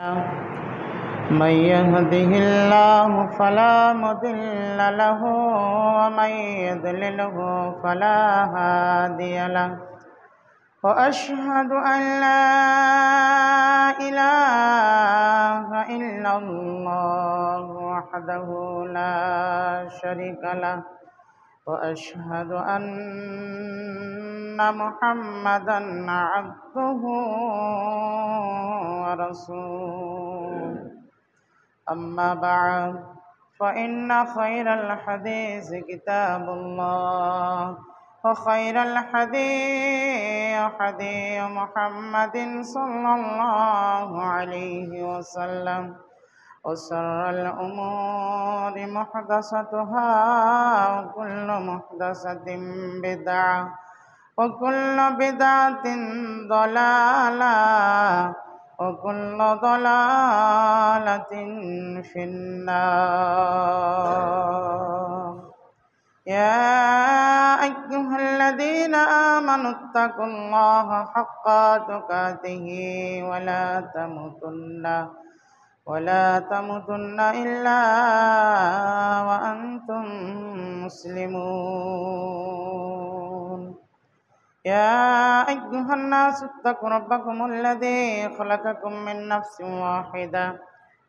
من يهده الله فلا مضل له ومن يضلله فلا هادي له وأشهد أن لا إله إلا الله وحده لا شريك له وأشهد أن محمدًا عبده ورسوله أما بعد فإن خير الحديث كتاب الله وخير الحدي محمد صلى الله عليه وسلم وشر الأمور محدثاتها وكل محدثة بدعة وكل بدعة ضلالة وكل ضلالة في النار يا أيها الذين آمنوا اتقوا الله حق تقاته ولا تموتن إلا وأنتم مسلمون يا أيها الناس اتقوا ربكم الذي خلقكم من نفس واحدة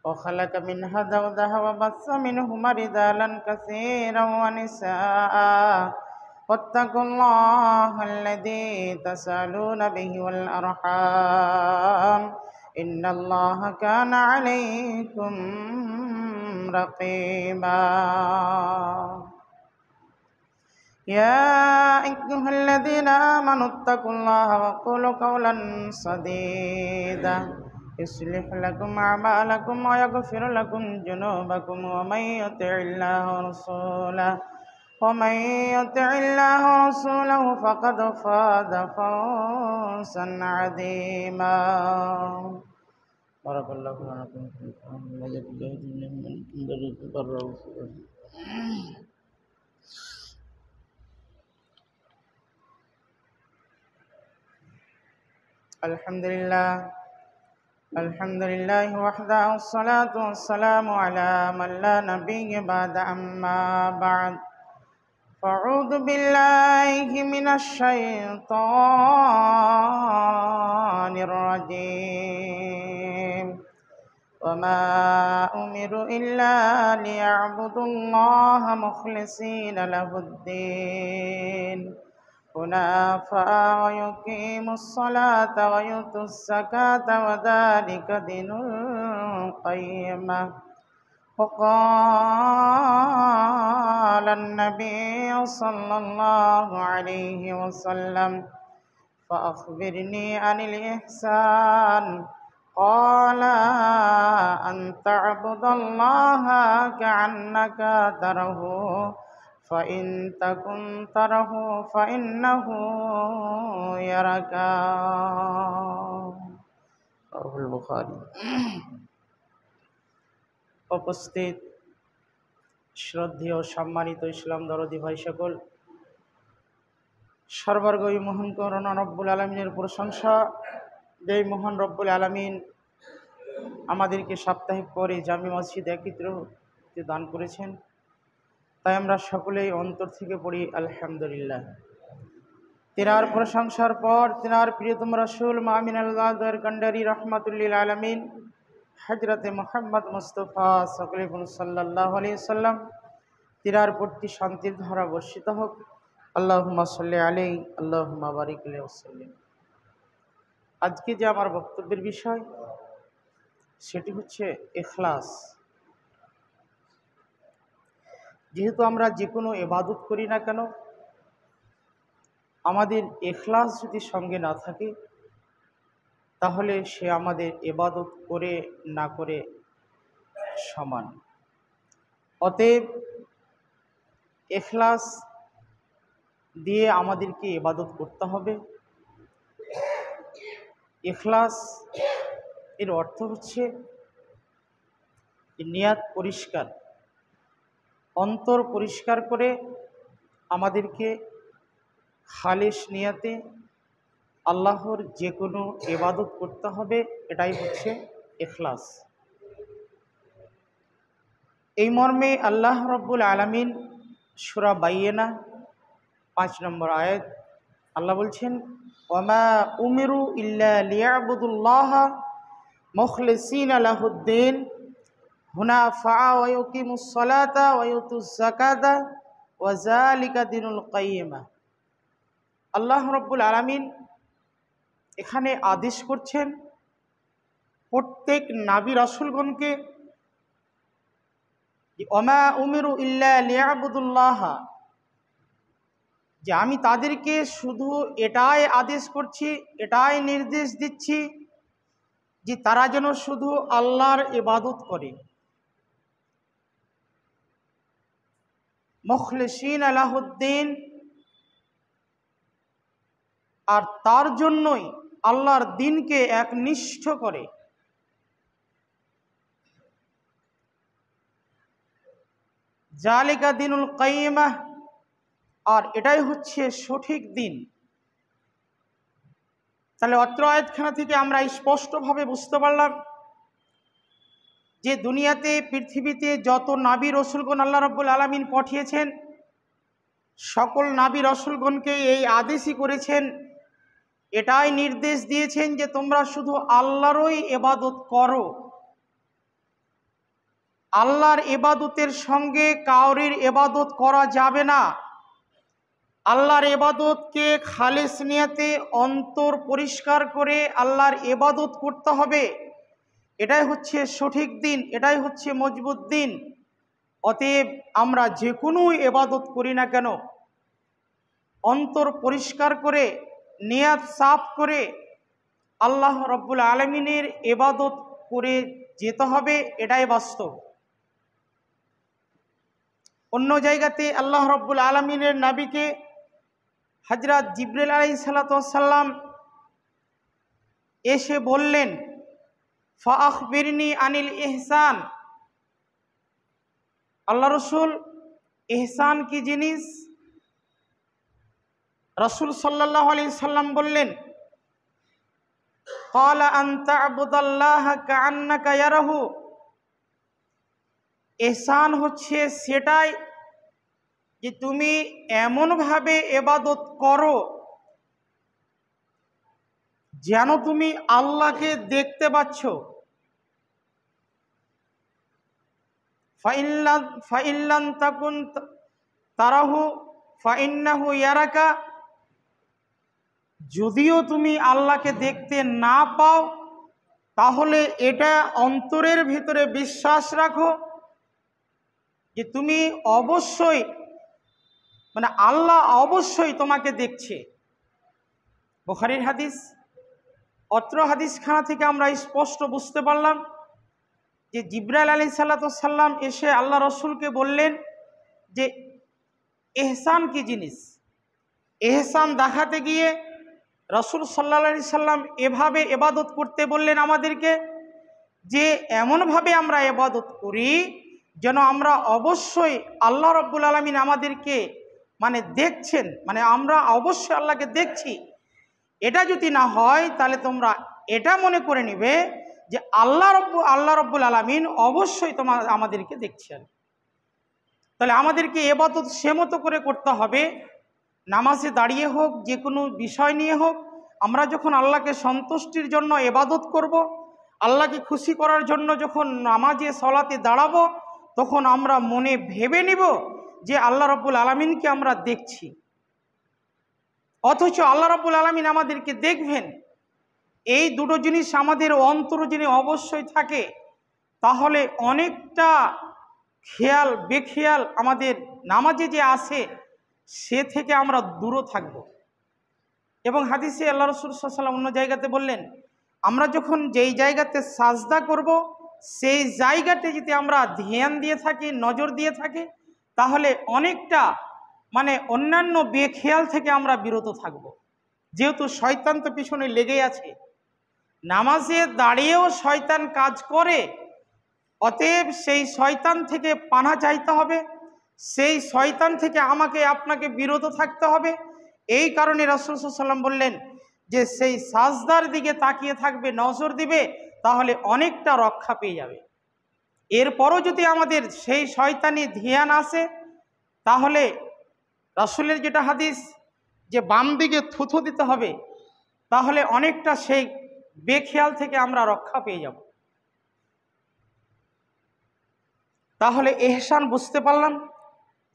وخلق منها زوجها وبث منهما رجالا كثيرا ونساء واتقوا الله الذي تسألون به والأرحام إن الله كان عليكم رقيبا يا أيها الذين آمنوا اتقوا الله وقولوا قولا سديدا يصلح لكم أعمالكم ويغفر لكم ذنوبكم ومن يطع الله ورسوله فقد فاز فوزا عظيما بارك الله لكم في القرآن الحمد لله وحده والصلاة والسلام على من لا نبي بعد أما بعد فأعوذ بالله من الشيطان الرجيم وما أمروا إلا ليعبدوا الله مخلصين له الدين حنفاء ويقيموا الصلاة ويؤتوا الزكاة وذلك دين القيمة وقال النبي صلى الله عليه وسلم فأخبرني عن الإحسان قال أن تعبد الله كأنك تراه فإن تكن تره فإنه يراك البخاري উপস্থিত শ্রদ্ধেয় সম্মানিত ইসলাম দরদি ভাই সকল, সর্বর্গই মহান করুণা রব্বুল আলামিনের প্রশংসা। যেই মহান রব্বুল আলামিন আমাদেরকে সাপ্তাহিক পরে জামি মসজিদ একত্র দান করেছেন, তাই আমরা সকলেই অন্তর থেকে পড়ি আলহামদুলিল্লাহ। তিনার প্রশংসার পর তিনার প্রিয়তম রাসূল মামিন আল্লাহর কান্ডারি রহমাতুল্লিল আলামিন হযরতে মুহাম্মদ মুস্তাফা সাল্লাল্লাহু আলাইহি সাল্লাম তিনার প্রতি শান্তির ধারা বর্ষিত হোক। আল্লাহুম্মা সাল্লি আলাইহি আল্লাহুম্মা বারিক আলাইহি ওয়াসাল্লিম। আজকে যে আমার বক্তব্যের বিষয় সেটি হচ্ছে ইখলাস। যেহেতু আমরা যে কোনো ইবাদত করি না কেন, আমাদের ইখলাস যদি সঙ্গে না থাকে তাহলে সে আমাদের ইবাদত করে না করে সমান। অতএব ইখলাস দিয়ে আমাদেরকে ইবাদত করতে হবে। ইখলাস এর অর্থ হচ্ছে নিয়াত পরিষ্কার, অন্তর পরিষ্কার করে আমাদেরকে খালিস নিয়াতে আল্লাহর যে কোনো ইবাদত করতে হবে, এটাই হচ্ছে ইখলাস। এই মর্মে আল্লাহ রব্বুল আলামিন সূরা বাইয়িনা 5 নম্বর আয়াত আল্লাহ বলছেন, ওয়ামা উমিরু ইল্লা লিয়াবুদুল্লাহা মুখলিসিনা লাহুদ্দিন হুনাফা ওয়া ইউকিমুস সালাতা ওয়া ইউতুজ যাকাতা ওয়া যালিকা দীনুল কাইয়্যিমা। আল্লাহ রব্বুল আলামিন এখানে আদেশ করছেন প্রত্যেক নবী রাসূলগণকে, ওয়ামা উমিরু ইল্লা লিয়াবুদুল্লাহা, যে আমি তাদেরকে শুধু এটাই আদেশ করছি, এটাই নির্দেশ দিচ্ছি যে তারা যেন শুধু আল্লাহর ইবাদত করে, মুখলিসিনা লাহুদ্দিন, আর তার জন্যই আল্লাহর দ্বীনকে একনিষ্ঠ করে। যালিকা দীনুল কাইয়্যিমা, আর এটাই হচ্ছে সঠিক দিন। তাহলে অত্র আয়াতখানা থেকে আমরা স্পষ্টভাবে বুঝতে পারলাম যে দুনিয়াতে পৃথিবীতে যত নবী রাসূলগণ আল্লাহ রাব্বুল আলামিন পাঠিয়েছেন, সকল নবী রাসূলগণকে এই আদেশই করেছেন, এটাই নির্দেশ দিয়েছেন যে তোমরা শুধু আল্লাহরই ইবাদত করো। আল্লাহর ইবাদতের সঙ্গে কাউরির ইবাদত করা যাবে না। আল্লাহর ইবাদতকে খালেস নিয়তে অন্তর পরিষ্কার করে আল্লাহর ইবাদত করতে হবে। এটাই হচ্ছে সঠিক দিন, এটাই হচ্ছে মজবুত দিন। অতএব আমরা যে কোনো ইবাদত করি না কেন, অন্তর পরিষ্কার করে নিয়ত সাফ করে আল্লাহ রব্বুল আলামিনের ইবাদত করে যেতে হবে, এটাই বাস্তব। অন্য জায়গাতে আল্লাহ রব্বুল আলামিনের নবীকে হযরত জিবরিল আলাইহিস সালাতু ওয়াস সালাম এসে বললেন, ফাআখবিরনি আনিল ইহসান। আল্লাহ রসুল ইহসান কি জিনিস? রাসূল সাল্লাল্লাহু আলাইহি সাল্লাম বললেন, ক্বালা আন তা'বুদাল্লাহা কাআন্নাকা ইয়ারাহু। ইহসান হচ্ছে সেটাই যে তুমি এমনভাবে ইবাদত করো যেন তুমি আল্লাহকে দেখতে পাচ্ছ। ফাইল্লাম তাকুন তারাহু ফাইন্নাহু ইয়ারাকা। যদিও তুমি আল্লাহকে দেখতে না পাও, তাহলে এটা অন্তরের ভিতরে বিশ্বাস রাখো যে তুমি অবশ্যই, মানে আল্লাহ অবশ্যই তোমাকে দেখছে। বুখারীর হাদিস। অত্র হাদিসখানা থেকে আমরা স্পষ্ট বুঝতে পারলাম যে জিবরাইল আলাইহিস সালাতু ওয়াস সালাম এসে আল্লাহ রসুলকে বললেন যে ইহসান কি জিনিস। ইহসান দেখাতে গিয়ে রাসূল সাল্লাল্লাহু আলাইহি সাল্লাম এভাবে ইবাদত করতে বললেন আমাদেরকে যে এমনভাবে আমরা ইবাদত করি যেন আমরা অবশ্যই আল্লাহ রব্বুল আলামিন আমাদেরকে মানে দেখছেন, মানে আমরা অবশ্যই আল্লাহকে দেখছি। এটা যদি না হয় তাহলে তোমরা এটা মনে করে নিবে যে আল্লাহ রব্বুল আলামিন অবশ্যই আমাদেরকে দেখছেন। তাহলে আমাদেরকে ইবাদত সে মতো করে করতে হবে। নামাজে দাঁড়িয়ে হোক, যে কোনো বিষয় নিয়ে হোক, আমরা যখন আল্লাহকে সন্তুষ্টির জন্য ইবাদত করব, আল্লাহকে খুশি করার জন্য যখন নামাজে সলাতে দাঁড়াবো, তখন আমরা মনে ভেবে নিব যে আল্লাহ রব্বুল আলামিনকে আমরা দেখছি। অথচ আল্লাহ রব্বুল আলামিন আমাদেরকে দেখবেন, এই দুটো জিনিস আমাদের অন্তর যদি অবশ্যই থাকে, তাহলে অনেকটা খেয়াল বেখেয়াল আমাদের নামাজে যে আসে সে থেকে আমরা দূরে থাকব। এবং হাদিসে আল্লাহ রাসূল সাল্লাল্লাহু আলাইহি ওয়াসাল্লাম অন্য জায়গাতে বললেন, আমরা যখন যেই জায়গাতে সাজদা করব সেই জায়গাতে যদি আমরা ধ্যান দিয়ে থাকি, নজর দিয়ে থাকি, তাহলে অনেকটা মানে অন্যান্য বেখেয়াল থেকে আমরা বিরত থাকব। যেহেতু শয়তান তো পিছনে লেগেই আছে, নামাজে দাঁড়িয়েও শয়তান কাজ করে, অতএব সেই শয়তান থেকে পানা চাইতে হবে, সেই শয়তান থেকে আমাকে আপনাকে বিরত থাকতে হবে। এই কারণে রাসূল সাল্লাল্লাহু আলাইহি ওয়াসাল্লাম বললেন যে সেই সাজদার দিকে তাকিয়ে থাকবে, নজর দিবে, তাহলে অনেকটা রক্ষা পেয়ে যাবে। এরপরও যদি আমাদের সেই শয়তানি ধ্যান আসে, তাহলে রাসূলের যেটা হাদিস যে বাম দিকে থুথু দিতে হবে, তাহলে অনেকটা সেই বেখেয়াল থেকে আমরা রক্ষা পেয়ে যাব। তাহলে ইহসান বুঝতে পারলাম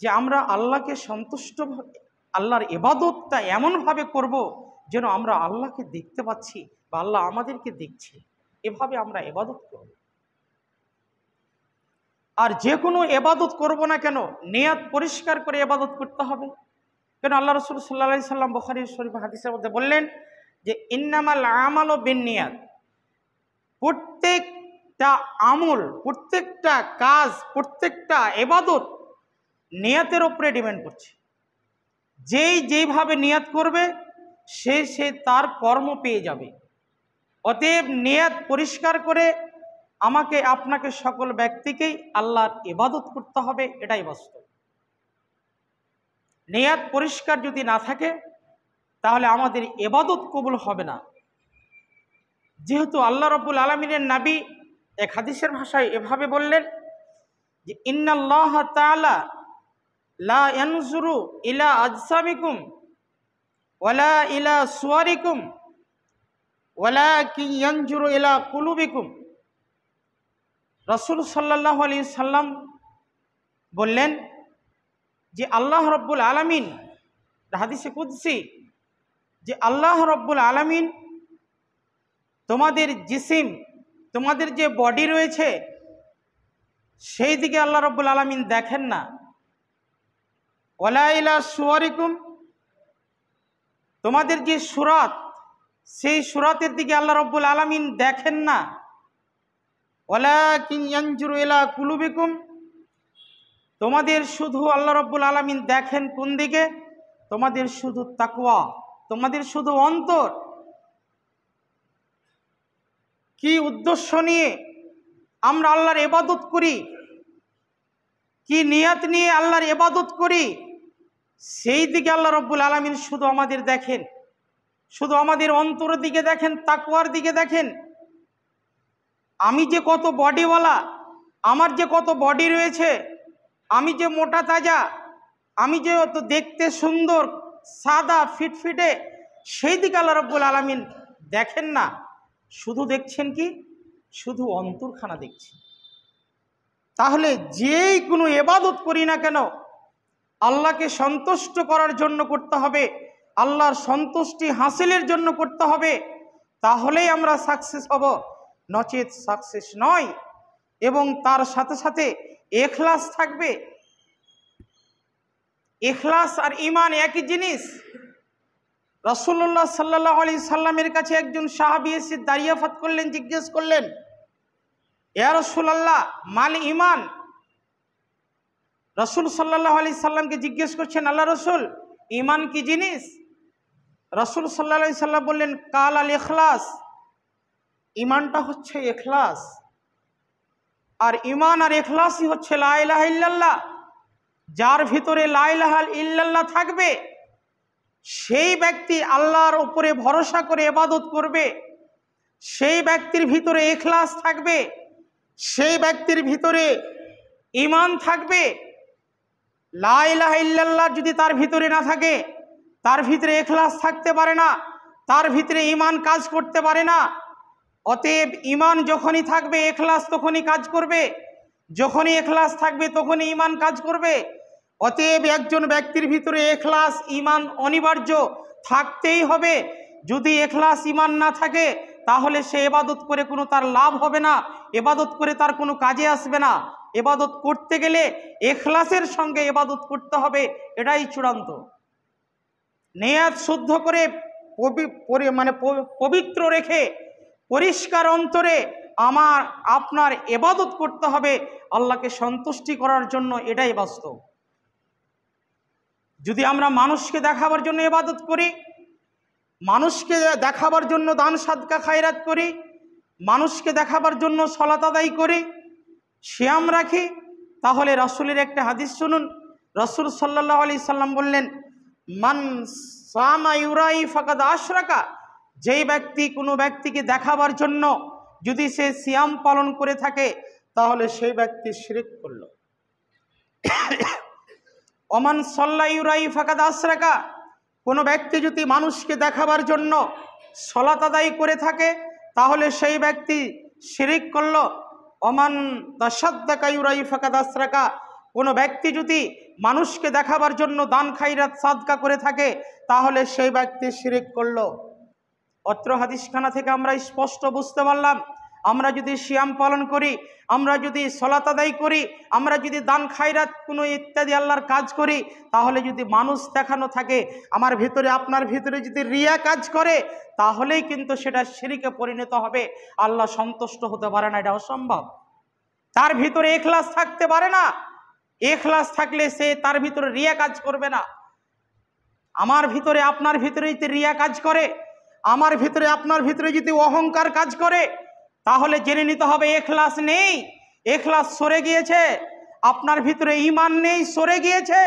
যে আমরা আল্লাহকে সন্তুষ্ট, আল্লাহর ইবাদতটা এমনভাবে করব যেন আমরা আল্লাহকে দেখতে পাচ্ছি বা আল্লাহ আমাদেরকে দেখছে, এভাবে আমরা ইবাদত করব। আর যে কোনো ইবাদত করব না কেন, নিয়ত পরিষ্কার করে ইবাদত করতে হবে। কেন আল্লাহ রাসূল সাল্লাল্লাহু আলাইহি সাল্লাম বুখারী শরীফ হাদিসের মধ্যে বললেন যে ইন্নামাল আমালু বিন্নিয়াত, প্রত্যেকটা আমল, প্রত্যেকটা কাজ, প্রত্যেকটা ইবাদত নিয়তের উপরে ডিপেন্ড করছে। যেইভাবে নিয়ত করবে সে তার কর্ম পেয়ে যাবে। অতএব নিয়ত পরিষ্কার করে আমাকে আপনাকে সকল ব্যক্তিকেই আল্লাহর ইবাদত করতে হবে, এটাই বাস্তব। নিয়ত পরিষ্কার যদি না থাকে তাহলে আমাদের ইবাদত কবুল হবে না। যেহেতু আল্লাহ রাব্বুল আলামিনের নবী এক হাদিসের ভাষায় এভাবে বললেন যে ইন্নাল্লাহ তাআলা লা ইয়ানজুরু ইলা আজসামিকুম ওয়ালা ইলা সুওয়ারিকুম ওয়ালাকিন ইয়ানজুরু ইলা কুলুবিকুম। রাসূল সাল্লাল্লাহু আলাইহি সাল্লাম বললেন যে আল্লাহ রাব্বুল আলামিন, হাদিসে কুদসি, যে আল্লাহ রাব্বুল আলামিন তোমাদের জিসিম, তোমাদের যে বডি রয়েছে সেই দিকে আল্লাহ রাব্বুল আলামিন দেখেন না। ওয়ালা ইলা সুওয়ারিকুম, তোমাদের যে সূরাত সেই সূরাতের দিকে আল্লাহ রাব্বুল আলামিন দেখেন না। ওয়ালাকিন ইয়ানজুরু ইলা কুলুবিকুম, তোমাদের শুধু আল্লাহ রাব্বুল আলামিন দেখেন কোন দিকে? তোমাদের শুধু তাকওয়া, তোমাদের শুধু অন্তর। কি উদ্দেশ্য নিয়ে আমরা আল্লাহর ইবাদত করি, কি নিয়ত নিয়ে আল্লাহর ইবাদত করি, সেই দিকে আল্লাহ রাব্বুল আলামিন শুধু আমাদের দেখেন, শুধু আমাদের অন্তরের দিকে দেখেন, তাকওয়ার দিকে দেখেন। আমি যে কত বডিওয়ালা, আমার যে কত বডি রয়েছে, আমি যে মোটা তাজা, আমি যে অত দেখতে সুন্দর, সাদা ফিটফিটে, সেই দিকে আল্লাহ রাব্বুল আলামিন দেখেন না। শুধু দেখছেন কি? শুধু অন্তরখানা দেখছেন। তাহলে যেই কোনো ইবাদত করি না কেন আল্লাহকে সন্তুষ্ট করার জন্য করতে হবে, আল্লাহর সন্তুষ্টি হাসিলের জন্য করতে হবে, তাহলেই আমরা সাকসেস হব, নচেত সাকসেস নয়। এবং তার সাথে সাথে ইখলাস থাকবে। ইখলাস আর ঈমান একই জিনিস। রাসূলুল্লাহ সাল্লাল্লাহু আলাইহি সাল্লামের কাছে একজন সাহাবী এসে দাঁড়িয়াফাত করলেন, জিজ্ঞেস করলেন, ইয়া রাসূলুল্লাহ মাল ঈমান। রাসূল সাল্লাল্লাহু আলাইহি সাল্লামকে জিজ্ঞেস করছেন, আল্লাহ রাসূল ঈমান কি জিনিস? রাসূল সাল্লাল্লাহু আলাইহি সাল্লাম বললেন, কাল আল ইখলাস, ঈমানটা হচ্ছে ইখলাস। আর ঈমান আর ইখলাসই হচ্ছে লা ইলাহা ইল্লাল্লাহ। যার ভিতরে লা ইলাহা ইল্লাল্লাহ থাকবে সেই ব্যক্তি আল্লাহর উপরে ভরসা করে ইবাদত করবে, সেই ব্যক্তির ভিতরে ইখলাস থাকবে, সেই ব্যক্তির ভিতরে ঈমান থাকবে। লা ইলাহা ইল্লাল্লাহ যদি তার ভিতরে না থাকে, তার ভিতরে ইখলাস থাকতে পারে না, তার ভিতরে ঈমান কাজ করতে পারে না। অতএব ঈমান যখনই থাকবে ইখলাস তখনই কাজ করবে, যখনই ইখলাস থাকবে তখনই ঈমান কাজ করবে। অতএব একজন ব্যক্তির ভিতরে ইখলাস ঈমান অনিবার্য, থাকতেই হবে। যদি ইখলাস ঈমান না থাকে তাহলে সে ইবাদত করে কোনো তার লাভ হবে না, ইবাদত করে তার কোনো কাজে আসবে না। ইবাদত করতে গেলে ইখলাসের সঙ্গে ইবাদত করতে হবে, এটাই চূড়ান্ত। নিয়ত শুদ্ধ করে পবিত্র রেখে পরিষ্কার অন্তরে আমার আপনার ইবাদত করতে হবে আল্লাহকে সন্তুষ্টি করার জন্য, এটাই বাস্তব। যদি আমরা মানুষকে দেখাবার জন্য ইবাদত করি, মানুষকে দেখাবার জন্য দান সাদকা খায়রাত করি, মানুষকে দেখাবার জন্য সালাত আদায় করি, সিয়াম রাখি, তাহলে রাসূলের একটা হাদিস শুনুন। রাসূল সাল্লাল্লাহু আলাইহি সাল্লাম বললেন, মান সামা ইউরাই ফাকাদ আশরাকা, যেই ব্যক্তি কোনো ব্যক্তিকে দেখাবার জন্য যদি সে সিয়াম পালন করে থাকে তাহলে সেই ব্যক্তি শিরক করল। ওমান সাল্লা ইউরাই ফাকাদ আশরাকা, কোনো ব্যক্তি যদি মানুষকে দেখাবার জন্য সালাত আদায় করে থাকে তাহলে সেই ব্যক্তি শিরক করল। ওমান তাসাদ্দাকা ইউরাই ফাকাদ আশরাকা, কোনো ব্যক্তি যদি মানুষকে দেখাবার জন্য দান খায়রাত সাদকা করে থাকে তাহলে সেই ব্যক্তি শিরক করল। অত্র হাদিসখানা থেকে আমরা স্পষ্ট বুঝতে পারলাম, আমরা যদি সিয়াম পালন করি, আমরা যদি সালাত আদায় করি, আমরা যদি দান খায়রাত কোনো ইত্যাদি আল্লাহর কাজ করি, তাহলে যদি মানুষ দেখানো থাকে, আমার ভিতরে আপনার ভিতরে যদি রিয়া কাজ করে, তাহলেই কিন্তু সেটা শিরকে পরিণত হবে। আল্লাহ সন্তুষ্ট হতে পারে না, এটা অসম্ভব। তার ভিতরে ইখলাস থাকতে পারে না। ইখলাস থাকলে সে তার ভিতরে রিয়া কাজ করবে না। আমার ভিতরে আপনার ভিতরে যদি রিয়া কাজ করে, আমার ভিতরে আপনার ভিতরে যদি অহংকার কাজ করে, তাহলে জেনে নিতে হবে ইখলাস নেই, ইখলাস সরে গিয়েছে, আপনার ভিতরে ঈমান নেই, সরে গিয়েছে।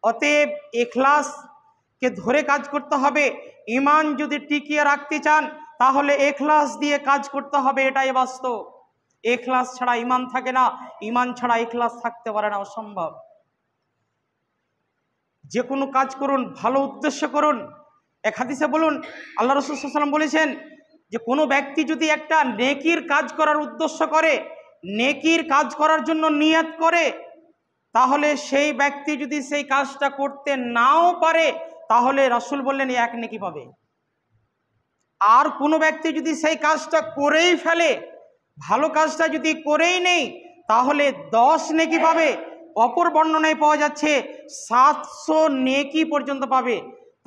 অতএব ইখলাসকে ধরে কাজ করতে হবে। ঈমান যদি টিকিয়ে রাখতে চান তাহলে ইখলাস দিয়ে কাজ করতে হবে, এটাই বাস্তব। ইখলাস ছাড়া ঈমান থাকে না, ঈমান ছাড়া ইখলাস থাকতে পারে না, অসম্ভব। যে কোনো কাজ করুন ভালো উদ্দেশ্য করুন। এক হাদিসে বলুন, আল্লাহ রাসূল সাল্লাল্লাহু আলাইহি ওয়াসাল্লাম বলেছেন যে কোনো ব্যক্তি যদি একটা নেকির কাজ করার উদ্দেশ্য করে, নেকির কাজ করার জন্য নিয়ত করে, তাহলে সেই ব্যক্তি যদি সেই কাজটা করতে নাও পারে তাহলে রাসূল বললেন এক নেকি পাবে। আর কোনো ব্যক্তি যদি সেই কাজটা করেই ফেলে, ভালো কাজটা যদি করেই নেই, তাহলে 10 নেকি পাবে। অপর বর্ণনায় পাওয়া যাচ্ছে 700 নেকি পর্যন্ত পাবে।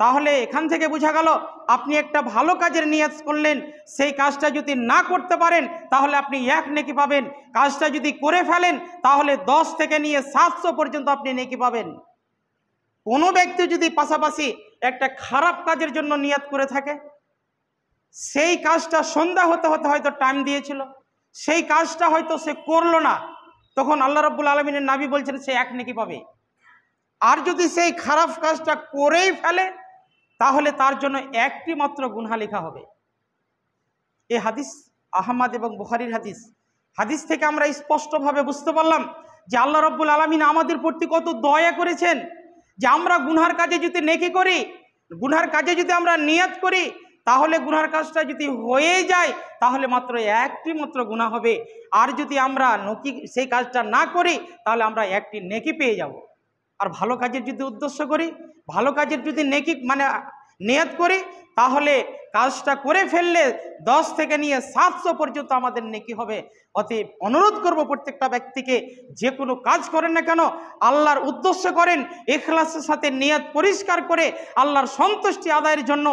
তাহলে এখান থেকে বোঝা গেল, আপনি একটা ভালো কাজের নিয়ত করলেন, সেই কাজটা যদি না করতে পারেন তাহলে আপনি 1 নেকি পাবেন। কাজটা যদি করে ফেলেন তাহলে 10 থেকে নিয়ে 700 পর্যন্ত আপনি নেকি পাবেন। কোনো ব্যক্তি যদি পাশাপাশি একটা খারাপ কাজের জন্য নিয়ত করে থাকে, সেই কাজটা সন্ধ্যা হতে হতে হয়তো টাইম দিয়েছিল, সেই কাজটা হয়তো সে করলো না, তখন আল্লাহ রাব্বুল আলামিনের নবী বলছেন সে 1 নেকি পাবে। আর যদি সেই খারাপ কাজটা করেই ফেলে তাহলে তার জন্য একটি মাত্র গুনাহ লেখা হবে। এই হাদিস আহমদ এবং বুখারীর হাদিস। হাদিস থেকে আমরা স্পষ্টভাবে বুঝতে পারলাম যে আল্লাহ রাব্বুল আলামিন আমাদের প্রতি কত দয়া করেছেন, যে আমরা গুনার কাজে যদি নেকি করি, গুনার কাজে যদি আমরা নিয়ত করি, তাহলে গুনার কাজটা যদি হয়ে যায় তাহলে মাত্র একটি মাত্র গুনাহ হবে। আর যদি আমরা নকি সেই কাজটা না করি তাহলে আমরা একটি নেকি পেয়ে যাব। আর ভালো কাজের যদি উদ্দেশ্য করি, ভালো কাজের যদি নেকি মানে নিয়ত করি, তাহলে কাজটা করে ফেললে 10 থেকে নিয়ে 700 পর্যন্ত আমাদের নেকি হবে। অতএব অনুরোধ করব প্রত্যেকটা ব্যক্তিকে, যে কোনো কাজ করেন না কেন আল্লাহর উদ্দেশ্য করেন, ইখলাসের সাথে নিয়ত পরিষ্কার করে আল্লাহর সন্তুষ্টি আদায়ের জন্য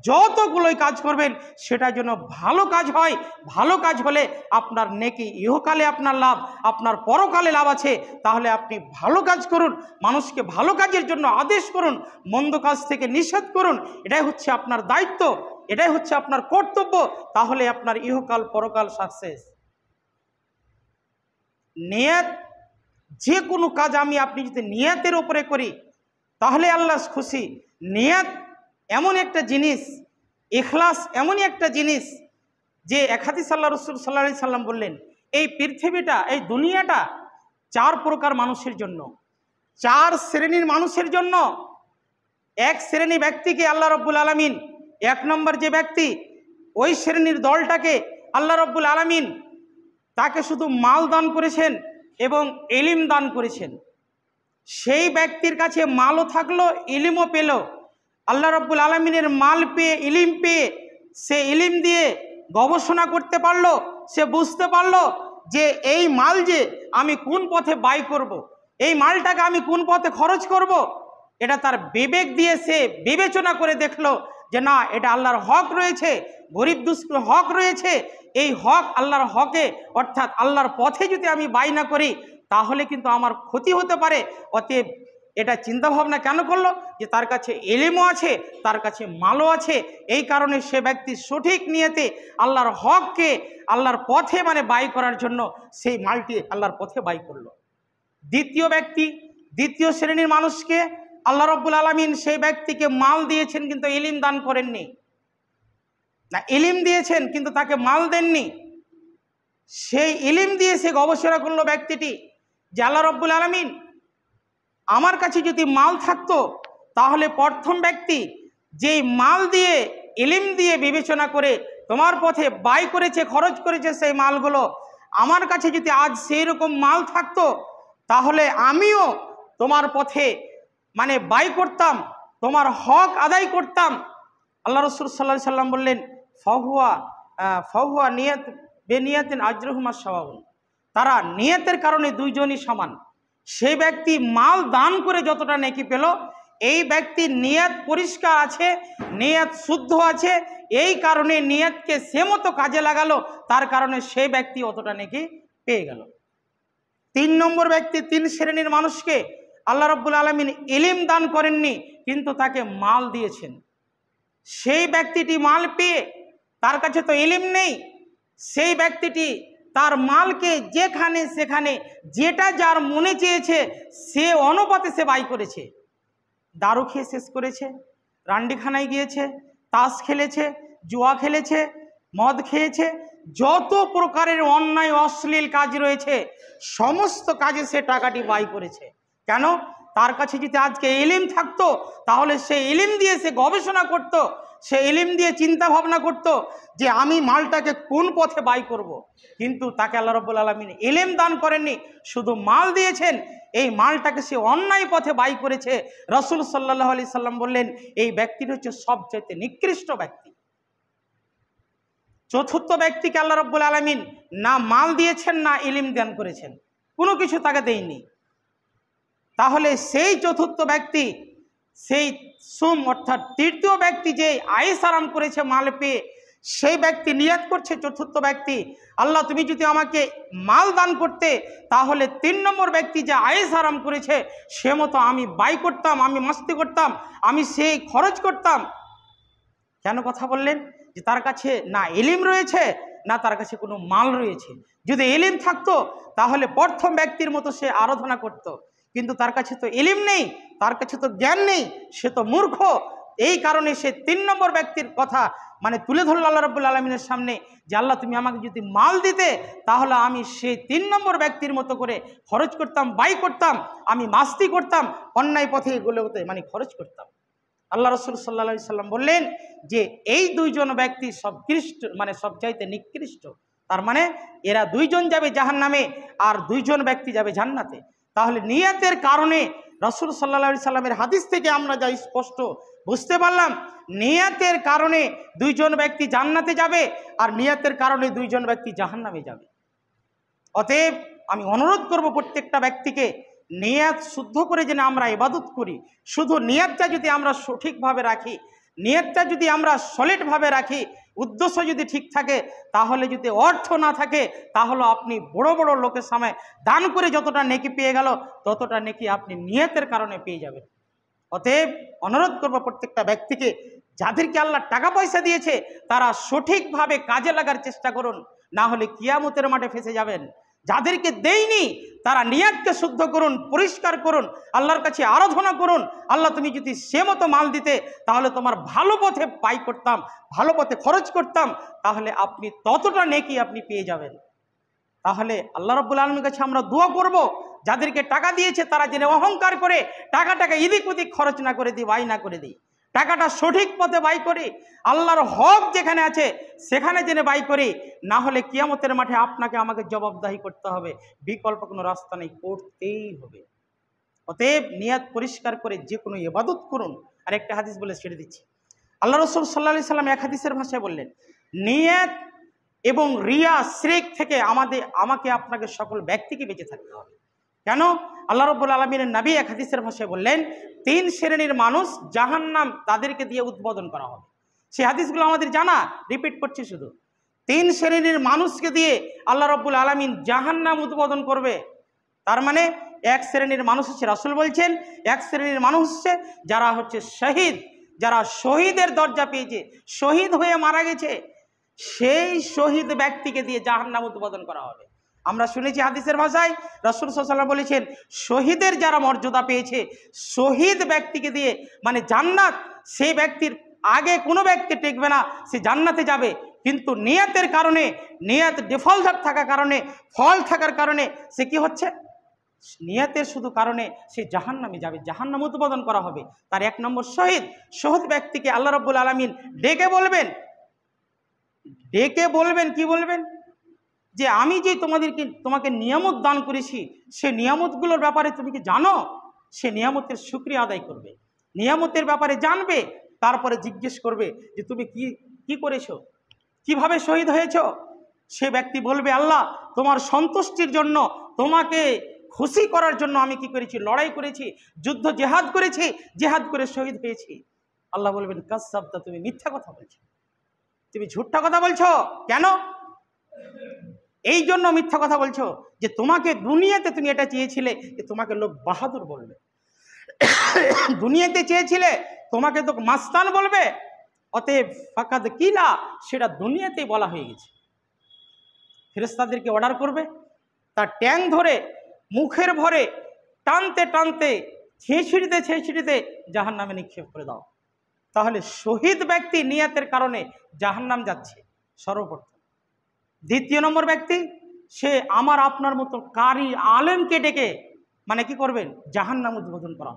যতগুলোই কাজ করবেন সেটা যেন ভালো কাজ হয়। ভালো কাজ হলে আপনার নেকি ইহকালে আপনার লাভ, আপনার পরকালে লাভ আছে। তাহলে আপনি ভালো কাজ করুন, মানুষকে ভালো কাজের জন্য আদেশ করুন, মন্দ কাজ থেকে নিষেধ করুন। এটাই হচ্ছে আপনার দায়িত্ব, এটাই হচ্ছে আপনার কর্তব্য। তাহলে আপনার ইহকাল পরকাল সাকসেস। নিয়ত, যে কোনো কাজ আপনি যদি নিয়তের উপরে করি তাহলে আল্লাহ খুশি। নিয়ত এমন একটা জিনিস, ইখলাস এমনই একটা জিনিস যে এক হাদিস আল্লাহ রাসূল সাল্লাল্লাহু আলাইহি সাল্লাম বললেন, এই পৃথিবীটা, এই দুনিয়াটা 4 প্রকার মানুষের জন্য, 4 শ্রেণীর মানুষের জন্য। এক শ্রেণী ব্যক্তিকে আল্লাহ রাব্বুল আলামিন, 1 নম্বর যে ব্যক্তি, ওই শ্রেণীর দলটাকে আল্লাহ রাব্বুল আলামিন তাকে শুধু মাল দান করেছেন এবং ইলম দান করেছেন। সেই ব্যক্তির কাছে মালও থাকলো, ইলমও পেল। আল্লাহ রাব্বুল আলামিনের মাল পেয়ে, ইলম পেয়ে, সে ইলম দিয়ে গবেষণা করতে পারলো, সে বুঝতে পারলো যে এই মাল যে আমি কোন পথে ব্যয় করব, এই মালটাকে আমি কোন পথে খরচ করব, এটা তার বিবেক দিয়ে সে বিবেচনা করে দেখলো যে না, এটা আল্লাহর হক রয়েছে, গরিব দুঃখীর হক রয়েছে। এই হক আল্লাহর হকে, অর্থাৎ আল্লাহর পথে যদি আমি ব্যয় না করি তাহলে কিন্তু আমার ক্ষতি হতে পারে। অতএব এটা চিন্তা ভাবনা কেন করলো, যে তার কাছে ইলমও আছে, তার কাছে মালও আছে। এই কারণে সে ব্যক্তি সঠিক নিয়তে আল্লাহর হককে আল্লাহর পথে ব্যয় করার জন্য সেই মালটি আল্লাহর পথে ব্যয় করলো। দ্বিতীয় ব্যক্তি, দ্বিতীয় শ্রেণীর মানুষকে আল্লাহ রাব্বুল আলামিন সেই ব্যক্তিকে মাল দিয়েছেন কিন্তু ইলম দান করেননি। না, ইলিম দিয়েছেন কিন্তু তাকে মাল দেননি। সেই ইলিম দিয়ে সে গবেষণা করলো ব্যক্তিটি যে আল্লাহ রব্বুল আলামিন আমার কাছে যদি মাল থাকতো তাহলে প্রথম ব্যক্তি যেই মাল দিয়ে ইলিম দিয়ে বিবেচনা করে তোমার পথে ব্যয় করেছে, খরচ করেছে, সেই মালগুলো আমার কাছে যদি আজ সেই রকম মাল থাকতো তাহলে আমিও তোমার পথে মানে ব্যয় করতাম, তোমার হক আদায় করতাম। আল্লাহ রসুল সাল্লাল্লাহু আলাইহি সাল্লাম বললেন ফাহুয়া নিয়ত বেনিয়াতিন আজরুহুমা সাওয়াউন, তারা নিয়তের কারণে দুইজনই সমান। সেই ব্যক্তি মাল দান করে যতটা নেকি পেল, এই ব্যক্তির নিয়ত পরিষ্কার আছে, নিয়ত শুদ্ধ আছে, এই কারণে নিয়তকে সে মতো কাজে লাগালো, তার কারণে সেই ব্যক্তি অতটা নেকি পেয়ে গেল। 3 নম্বর ব্যক্তি, 3 শ্রেণীর মানুষকে আল্লাহ রাব্বুল আলামিন ইলম দান করেননি কিন্তু তাকে মাল দিয়েছেন। সেই ব্যক্তিটি মাল পেয়ে, তার কাছে তো ইলম নেই, সেই ব্যক্তিটি তার মালকে যেখানে সেখানে যেটা যার মনে চেয়েছে সে অনুপাতে সে ব্যয় করেছে। দারু খেয়ে শেষ করেছে, রান্ডিখানায় গিয়েছে, তাস খেলেছে, জুয়া খেলেছে, মদ খেয়েছে, যত প্রকারের অন্যায় অশ্লীল কাজ রয়েছে সমস্ত কাজে সে টাকাটি ব্যয় করেছে। কেন? তার কাছে যদি আজকে ইলম থাকতো তাহলে সে ইলম দিয়ে সে গবেষণা করত, সে ইলম দিয়ে চিন্তা ভাবনা করত যে আমি মালটাকে কোন পথে ব্যয় করব। কিন্তু তাকে আল্লাহ রাব্বুল আলামিন ইলম দান করেননি, শুধু মাল দিয়েছেন। এই মালটাকে সে অন্যায় পথে ব্যয় করেছে। রাসূল সাল্লাল্লাহু আলাইহি সাল্লাম বললেন এই ব্যক্তিটি হচ্ছে সবচেয়ে নিকৃষ্ট ব্যক্তি। চতুর্থ ব্যক্তিকে আল্লাহ রাব্বুল আলামিন না মাল দিয়েছেন না ইলম দান করেছেন, কোনো কিছু তাকে দেয়নি। তাহলে সেই চতুর্থ ব্যক্তি, সেই অর্থাৎ তৃতীয় ব্যক্তি যে আয়েশ আরাম করেছে মাল পেয়ে, সেই ব্যক্তি নিয়ত করছে চতুর্থ ব্যক্তি, আল্লাহ তুমি যদি আমাকে মাল দান করতে তাহলে 3 নম্বর ব্যক্তি যে আয়েশ আরাম করেছে সে মতো আমি ব্যয় করতাম, আমি মাস্তি করতাম, আমি সেই খরচ করতাম। কেন কথা বললেন? যে তার কাছে না ইলম রয়েছে না তার কাছে কোনো মাল রয়েছে। যদি ইলম থাকতো তাহলে প্রথম ব্যক্তির মতো সে আরাধনা করত, কিন্তু তার কাছে তো ইলম নেই, তার কাছে তো জ্ঞান নেই, সে তো মূর্খ। এই কারণে সে 3 নম্বর ব্যক্তির কথা মানে তুলে ধরল আল্লাহ রাব্বুল আলামিনের সামনে যে আল্লাহ তুমি আমাকে যদি মাল দিতে তাহলে আমি সেই 3 নম্বর ব্যক্তির মতো করে খরচ করতাম, ব্যয় করতাম, আমি মাস্তি করতাম, অন্যায় পথে এগুলোতে মানে খরচ করতাম। আল্লাহ রসুল সাল্লাল্লাহু আলাইহি সাল্লাম বললেন যে এই 2 জন ব্যক্তি সবকৃষ্ট মানে সবচাইতে নিকৃষ্ট। তার মানে এরা 2 জন যাবে জাহান্নামে আর 2 জন ব্যক্তি যাবে জান্নাতে। তাহলে নিয়তের কারণে রাসূল সাল্লাল্লাহু আলাইহি সাল্লামের হাদিস থেকে আমরা যা স্পষ্ট বুঝতে পারলাম, নিয়তের কারণে 2 জন ব্যক্তি জান্নাতে যাবে আর নিয়তের কারণে 2 জন ব্যক্তি জাহান্নামে যাবে। অতএব আমি অনুরোধ করব প্রত্যেকটা ব্যক্তিকে নিয়ত শুদ্ধ করে যেন আমরা ইবাদত করি। শুধু নিয়তটা যদি আমরা সঠিকভাবে রাখি, নিয়তটা যদি আমরা সলিডভাবে রাখি, উদ্দেশ্য যদি ঠিক থাকে, তাহলে যদি অর্থ না থাকে তাহলে আপনি বড় বড় লোকের সামনে দান করে যতটা নেকি পেয়ে গেল ততটা নেকি আপনি নিয়তের কারণে পেয়ে যাবেন। অতএব অনুরোধ করব প্রত্যেকটা ব্যক্তিকে, যাদেরকে আল্লাহ টাকা পয়সা দিয়েছে তারা সঠিকভাবে কাজে লাগার চেষ্টা করুন, না হলে কিয়ামতের মাঠে ফেসে যাবেন। যাদেরকে দেয়নি তারা নিয়তকে শুদ্ধ করুন, পরিষ্কার করুন, আল্লাহর কাছে আরাধনা করুন। আল্লাহ তুমি যদি সে মতো মাল দিতে তাহলে তোমার ভালো পথে ব্যয় করতাম, ভালো পথে খরচ করতাম, তাহলে আপনি ততটা নেকি আপনি পেয়ে যাবেন। তাহলে আল্লাহ রাব্বুল আলামিনের কাছে আমরা দোয়া করব যাদেরকে টাকা দিয়েছে তারা যেন অহংকার করে টাকাটাকে এদিক ওদিক খরচ না করে দিই, ব্যয় না করে দিই, টাকাটা সঠিক পথে ব্যয় করি, আল্লাহর হক যেখানে আছে সেখানে যেন ব্যয় করি, না হলে কিয়ামতের মাঠে আপনাকে আমাকে জবাবদাহি করতে হবে, বিকল্প কোনো রাস্তা নেই, করতেই হবে। অতএব নিয়ত পরিষ্কার করে যে কোনো ইবাদত করুন। আর একটা হাদিস বলে ছেড়ে দিচ্ছি, আল্লাহ রাসূল সাল্লাল্লাহু আলাইহি সাল্লাম এক হাদিসের ভাষায় বললেন, নিয়ত এবং রিয়া শিরক থেকে আমাকে আপনাকে সকল ব্যক্তিকে বেঁচে থাকতে হবে। কেন? আল্লাহ রাব্বুল আলামিনের নবী এক হাদিসের ভাষায় বললেন 3 শ্রেণীর মানুষ জাহান্নাম তাদেরকে দিয়ে উদ্বোধন করা হবে। সেই হাদিসগুলো আমাদের জানা, রিপিট করছি শুধু। 3 শ্রেণীর মানুষকে দিয়ে আল্লাহ রাব্বুল আলামিন জাহান্নাম উদ্বোধন করবে। তার মানে এক শ্রেণীর মানুষ হচ্ছে, রাসূল বলছেন এক শ্রেণীর মানুষ হচ্ছে যারা হচ্ছে শহীদ, যারা শহীদের দরজা পেয়েছে, শহীদ হয়ে মারা গেছে, সেই শহীদ ব্যক্তিকে দিয়ে জাহান্নাম উদ্বোধন করা হবে। আমরা শুনেছি হাদিসের ভাষায় রাসূল সাল্লাল্লাহু আলাইহি ওয়াসাল্লাম বলেছেন শহীদের যারা মর্যাদা পেয়েছে, শহীদ ব্যক্তিকে দিয়ে মানে জান্নাত, সেই ব্যক্তির আগে কোনো ব্যক্তি টিকবে না, সে জান্নাতে যাবে। কিন্তু নিয়তের কারণে, নিয়ত ডিফল্ট থাকার কারণে, ফল থাকার কারণে সে কি হচ্ছে, নিয়তের শুধু কারণে সে জাহান্নামে যাবে, জাহান্নাম উদ্বোধন করা হবে। তার 1 নম্বর শহীদ। শহীদ ব্যক্তিকে আল্লাহ রাব্বুল আলামিন ডেকে বলবেন কি বলবেন, যে আমি যে তোমাকে নিয়ামত দান করেছি, সে নিয়ামতগুলোর ব্যাপারে তুমি কি জানো? সে নিয়ামতের শুকরিয়া আদায় করবে, নিয়ামতের ব্যাপারে জানবে, তারপরে জিজ্ঞেস করবে যে তুমি কি করেছো, কিভাবে শহীদ হয়েছো। সে ব্যক্তি বলবে, আল্লাহ তোমার সন্তুষ্টির জন্য, তোমাকে খুশি করার জন্য আমি কি করেছি, লড়াই করেছি, যুদ্ধ জেহাদ করেছি, জেহাদ করে শহীদ হয়েছি। আল্লাহ বলবেন, কাযযাবতা, তুমি মিথ্যা কথা বলছো, তুমি ঝুট্টা কথা বলছো। কেন? এই জন্য মিথ্যা কথা বলছো যে তোমাকে দুনিয়াতে তুমি এটা চেয়েছিলে যে তোমাকে লোক বাহাদুর বলবে, দুনিয়াতে চেয়েছিলে তোমাকে তো মাস্তান বলবে, অতএব ফাকাদ কিলা, সেটা দুনিয়াতেই বলা হয়ে গেছে। ফেরেশতাদেরকে অর্ডার করবে, তার ট্যাং ধরে মুখের ভরে টানতে টানতে ছেঁচড়িতে জাহান্নামে নিক্ষেপ করে দাও। তাহলে শহীদ ব্যক্তি নিয়তের কারণে জাহান্নাম যাচ্ছে সর্বপ্রথম। 2 নম্বর ব্যক্তি, সে আমার আপনার মতো কারি আলেমকে ডেকে মানে কি করবেন, জাহান্নাম উদ্বোধন করা।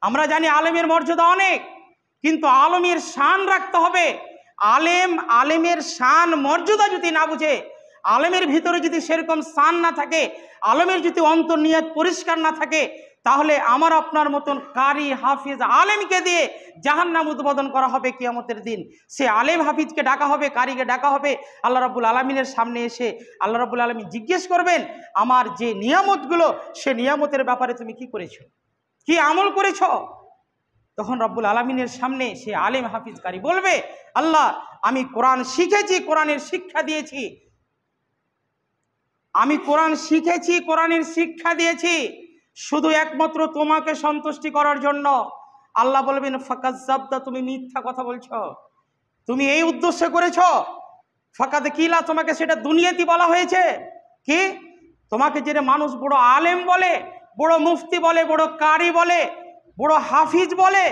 আমরা জানি আলেমের মর্যাদা অনেক, কিন্তু আলেমের শান রাখতে হবে। আলেমের শান মর্যাদা যদি না বুঝে, আলেমের ভিতরে যদি সেরকম শান না থাকে, আলেমের যদি অন্তর্নিয়ত পরিষ্কার না থাকে, তাহলে আমার আপনার মতন কারি হাফিজ আলেমকে দিয়ে জাহান্নাম উদ্বোধন করা হবে কিয়ামতের দিন। সে আলেম হাফিজকে ডাকা হবে, কারিকে ডাকা হবে, আল্লাহ রাব্বুল আলামিনের সামনে এসে আল্লাহ রাব্বুল আলামিন জিজ্ঞেস করবেন, আমার যে নিয়ামতগুলো, সে নিয়ামতের ব্যাপারে তুমি কি করেছো, কি আমল করেছো। তখন রব্বুল আলামিনের সামনে সে আলেম হাফিজ কারি বলবে, আল্লাহ আমি কোরআন শিখেছি, কোরআনের শিক্ষা দিয়েছি, আমি কোরআন শিখেছি, কোরআনের শিক্ষা দিয়েছি শুধু একমাত্র তোমাকে সন্তুষ্টি করার জন্য। আল্লাহ বলবেন, ফাকাযযাবতা, তুমি মিথ্যা কথা বলছো, তুমি এই উদ্দেশ্যে করেছো। ফাকাদ কিলা, তোমাকে সেটা দুনিয়াতে বলা হয়েছে। কি? তোমাকে যেটা মানুষ বড় আলেম বলে, বড় মুফতি বলে, বড় কারি বলে, বড় হাফিজ বলে,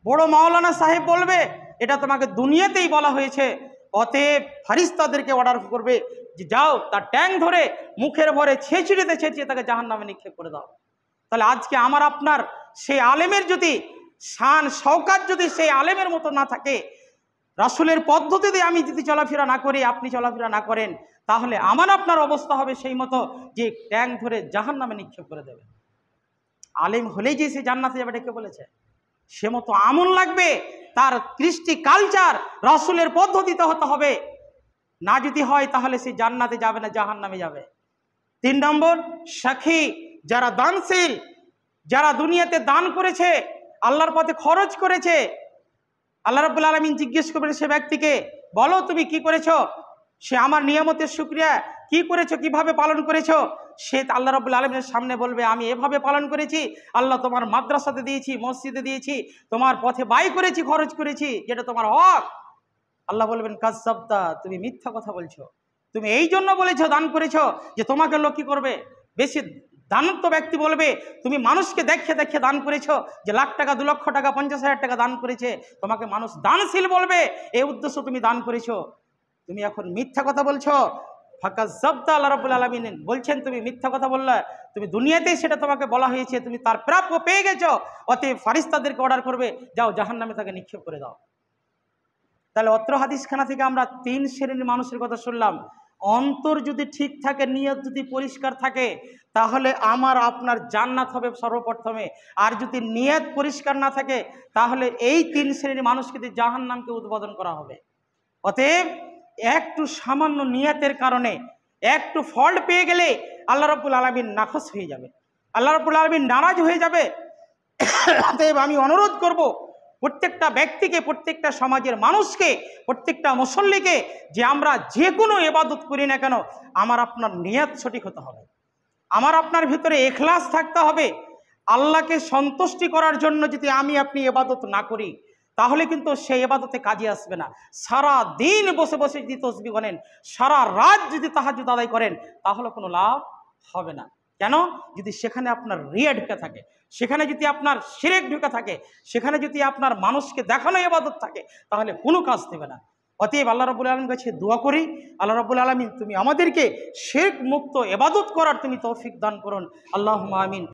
বড় মাওলানা সাহেব বলবে, এটা তোমাকে দুনিয়াতেই বলা হয়েছে। অতএব ফেরেশতাদেরকে অর্ডার করবে যে যাও, তার ট্যাং ধরে মুখের ভরে ছেঁচিয়ে তাকে জাহান্নামে নিক্ষেপ করে দাও। তাহলে আজকে আমার আপনার সেই আলেমের যদি শান শওকাত যদি সেই আলেমের মতো না থাকে, রাসূলের পদ্ধতিতে আমি যদি চলাফেরা না করি, আপনি চলাফেরা না করেন, তাহলে আমার আপনার অবস্থা হবে সেই মতো যে ট্যাং ধরে জাহান্নামে নিক্ষেপ করে দেবে। আলেম হলেই যে সে জান্নাতে যাবে এটা কে বলেছে? সে মতো আমল লাগবে, তার কৃষ্টি কালচার রাসূলের পদ্ধতিতে হতে হবে। না যদি হয় তাহলে সে জান্নাতে যাবে না, জাহান্নামে যাবে। 3 নম্বর, সাক্ষী, যারা দানশীল, যারা দুনিয়াতে দান করেছে, আল্লাহর পথে খরচ করেছে, আল্লাহ রাব্বুল আলামিন জিজ্ঞেস করবেন সে ব্যক্তিকে, বলো তুমি কি করেছো, সে আমার নিয়ামতের শুকরিয়া কি করেছো, কিভাবে পালন করেছো। সে আল্লাহ রাব্বুল আলামিনের সামনে বলবে, আমি এভাবে পালন করেছি, আল্লাহ তোমার মাদ্রাসাতে দিয়েছি, মসজিদে দিয়েছি, তোমার পথে ব্যয় করেছি, খরচ করেছি, যেটা তোমার হক। আল্লাহ বলবেন, কাযযাবতা, তুমি মিথ্যা কথা বলছো, তুমি এই জন্য বলেছো দান করেছো যে তোমাকে লোক কি করবে, বেশি দানত্ব ব্যক্তি বলবে, তুমি মানুষকে দেখে দেখে দান করেছো, যে লাখ টাকা, 2 লক্ষ টাকা, 50,000 টাকা দান করেছে, তোমাকে মানুষ দানশীল বলবে, এই উদ্দেশ্য তুমি দান করেছো। তুমি এখন মিথ্যা কথা বলছো। ফাকাযযাবতা, আল্লাহ রাব্বুল আলামিন বলছেন তুমি মিথ্যা কথা বললে, তুমি দুনিয়াতেই সেটা তোমাকে বলা হয়েছে, তুমি তার প্রাপ্য পেয়ে গেছো। অতএব ফেরেশতাদেরকে অর্ডার করবে, যাও জাহান্নামে তাকে নিক্ষেপ করে দাও। তাহলে অত্র হাদিসখানা থেকে আমরা 3 শ্রেণীর মানুষের কথা শুনলাম। অন্তর যদি ঠিক থাকে, নিয়ত যদি পরিষ্কার থাকে, তাহলে আমার আপনার জান্নাত হবে সর্বপ্রথমে। আর যদি নিয়ত পরিষ্কার না থাকে, তাহলে এই 3 শ্রেণীর মানুষকে দিয়ে জাহান্নামকে উদ্বোধন করা হবে। অতএব একটু সামান্য নিয়তের কারণে একটু ফল্ট পেয়ে গেলে আল্লাহ রাব্বুল আলামিন নাখোশ হয়ে যাবে, আল্লাহ রাব্বুল আলামিন নারাজ হয়ে যাবে। অতএব আমি অনুরোধ করব প্রত্যেকটা ব্যক্তিকে, প্রত্যেকটা সমাজের মানুষকে, প্রত্যেকটা মুসল্লিকে, যে আমরা যে কোনো ইবাদত করি না কেন, আমার আপনার নিয়ত সঠিক হতে হবে, আমার আপনার ভিতরে ইখলাস থাকতে হবে। আল্লাহকে সন্তুষ্টি করার জন্য যদি আমি আপনি ইবাদত না করি, তাহলে কিন্তু সেই ইবাদতে কাজে আসবে না। সারা দিন বসে বসে যদি তসবিহ গণেন, সারা রাত যদি তাহাজ্জুদ আদায় করেন, তাহলে কোনো লাভ হবে না। কেন? যদি সেখানে আপনার রিয়া ঢুকে থাকে, সেখানে যদি আপনার শিরক ঢুকে থাকে, সেখানে যদি আপনার মানুষকে দেখানো ইবাদত থাকে, তাহলে কোনো কাজ দেবে না। অতএব আল্লাহ রাব্বুল আলামিনের কাছে দোয়া করি, আল্লাহ রাব্বুল আলামিন তুমি আমাদেরকে শিরক মুক্ত ইবাদত করার তুমি তৌফিক দান করুন। আল্লাহুম্মা আমিন।